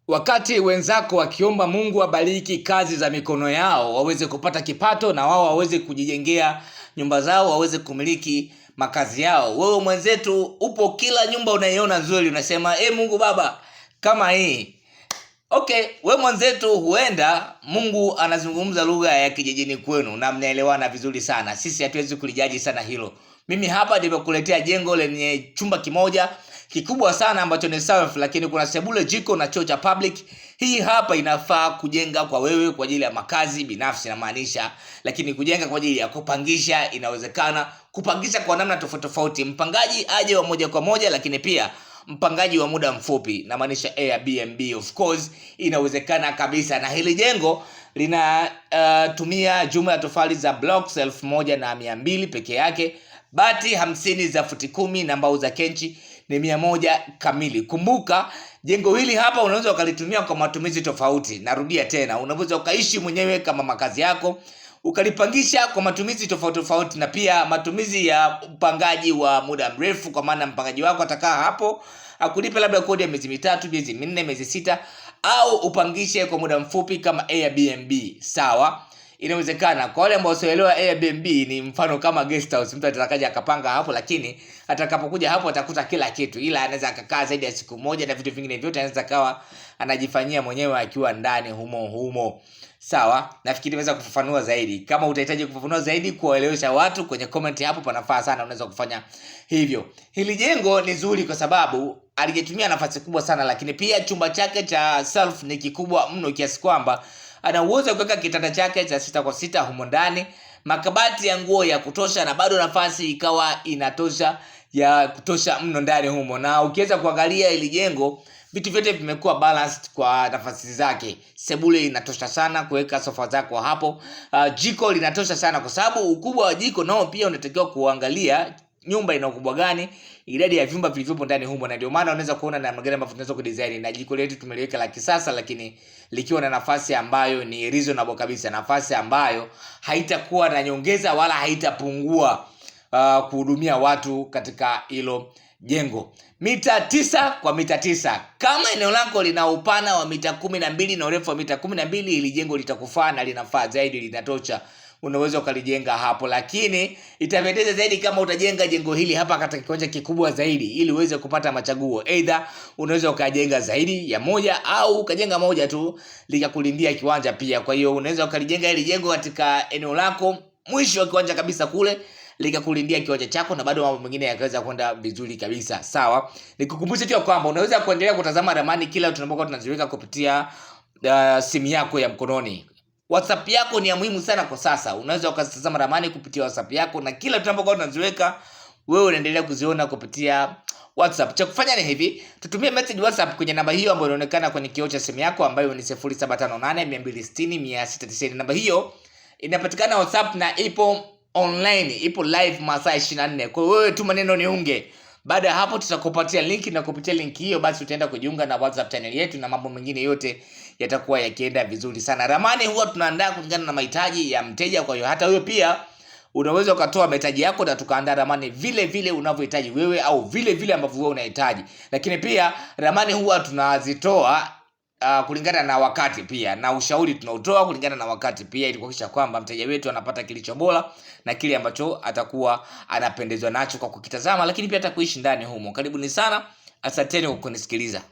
Wakati wenzako wakiomba Mungu abariki kazi za mikono yao, waweze kupata kipato na wao waweze kujijengea nyumba zao, waweze kumiliki makazi yao, wewe mwenzetu upo kila nyumba unaiona nzuri unasema Mungu Baba kama hii. Okay, wewe mwenzetu huenda Mungu anazungumza lugha ya kijijini kwenu na mnaelewana vizuri sana. Sisi hatuwezi kulijaji sana hilo. Mimi hapa nimekuletea jengo lenye chumba kimoja kikubwa sana ambacho ni self, lakini kuna sebule, jiko na choo cha public. Hii hapa inafaa kujenga kwa wewe kwa ajili ya makazi binafsi na maanisha, lakini kujenga kwa ajili ya kupangisha inawezekana. Kupangisha kwa namna tofauti tofauti. Mpangaji aje wa moja kwa moja, lakini pia mpangaji wa muda mfupi na maanisha Airbnb, of course inawezekana kabisa. Na hili jengo linatumia jumla ya tofali za blocks 1200 peke yake, bati 50 za futi 10 na mbao za kenchi ni 100 kamili. Kumbuka jengo hili hapa unaweza ukalitumia kwa matumizi tofauti. Narudia tena, unaweza ukaishi mwenyewe kama makazi yako, ukalipangisha kwa matumizi tofauti tofauti, na pia matumizi ya upangaji wa muda mrefu, kwa maana mpangaji wako atakaa hapo akulipe labda kodi ya miezi 3, miezi 4, miezi 6, au upangishe kwa muda mfupi kama Airbnb. Sawa, inawezekana. Kwa wale ambao wasioelewa, Airbnb ni mfano kama guest house. Mtu atakaja akapanga hapo, lakini atakapokuja hapo atakuta kila kitu, ila anaweza akakaa zaidi ya siku moja na vitu vingine vyote anaweza kawa anajifanyia mwenyewe akiwa ndani humo. Sawa, nafikiri nimeweza kufafanua zaidi. Kama utahitaji kufafanua zaidi kuwaelewesha watu, kwenye comment hapo panafaa sana, unaweza kufanya hivyo. Hili jengo ni zuri kwa sababu alijitumia nafasi kubwa sana, lakini pia chumba chake cha self ni kikubwa mno kiasi kwamba ana uwezo kuweka kitanda chake cha 6x6 humo ndani, makabati ya nguo ya kutosha, na bado nafasi ikawa inatosha ya kutosha mno ndani humo. Na ukiweza kuangalia hili jengo, vitu vyote vimekuwa balanced kwa nafasi zake. Sebule inatosha sana kuweka sofa zako hapo. Jiko linatosha sana, kwa sababu ukubwa wa jiko nao pia unatakiwa kuangalia nyumba ina ukubwa gani, idadi ya vyumba vilivyopo ndani humo, na ndio maana unaweza kuona namna gani ambavyo tunaweza kudesign. Na jiko letu tumeliweka la kisasa, lakini likiwa na nafasi ambayo ni reasonable kabisa, nafasi ambayo haitakuwa na nyongeza wala haitapungua kuhudumia watu katika hilo jengo. Mita 9 kwa mita 9. Kama eneo lako lina upana wa mita 12 na urefu wa mita 12, ili jengo litakufaa na linafaa zaidi, linatosha. Unaweza ukalijenga hapo, lakini itapendeza zaidi kama utajenga jengo hili hapa katika kiwanja kikubwa zaidi, ili uweze kupata machaguo. Either unaweza ukajenga zaidi ya moja, au ukajenga moja tu likakulindia kiwanja pia. Kwa hiyo unaweza ukalijenga hili jengo katika eneo lako mwisho wa kiwanja kabisa kule, likakulindia kiwanja chako, na bado mambo mengine yakaweza kwenda vizuri kabisa. Sawa, nikukumbushe tu kwamba unaweza kuendelea kutazama ramani kila tunapokuwa tunaziweka kupitia simu yako ya mkononi. WhatsApp yako ni ya muhimu sana kwa sasa. Unaweza ukatazama ramani kupitia WhatsApp yako, na kila tunapokuwa tunaziweka wewe unaendelea kuziona kupitia WhatsApp. Cha kufanya ni hivi, tutumie message WhatsApp kwenye namba hiyo ambayo inaonekana kwenye kioo cha simu yako, ambayo ni 0758260690. Namba hiyo inapatikana WhatsApp na ipo online, ipo live masaa 24. Kwa hiyo wewe tu maneno niunge. Baada ya hapo tutakupatia link, na kupitia link hiyo basi utaenda kujiunga na WhatsApp channel yetu, na mambo mengine yote yatakuwa yakienda vizuri sana. Ramani huwa tunaandaa kulingana na mahitaji ya mteja, kwa hiyo hata wewe pia unaweza ukatoa mahitaji yako na tukaandaa ramani vile vile unavyohitaji wewe, au vile vile ambavyo wewe unahitaji. Lakini pia ramani huwa tunazitoa kulingana na wakati pia, na ushauri tunautoa kulingana na wakati pia, ili kuhakikisha kwamba mteja wetu anapata kilicho bora na kile ambacho atakuwa anapendezwa nacho kwa kukitazama, lakini pia hata kuishi ndani humo. Karibuni sana, asanteni kwa kunisikiliza.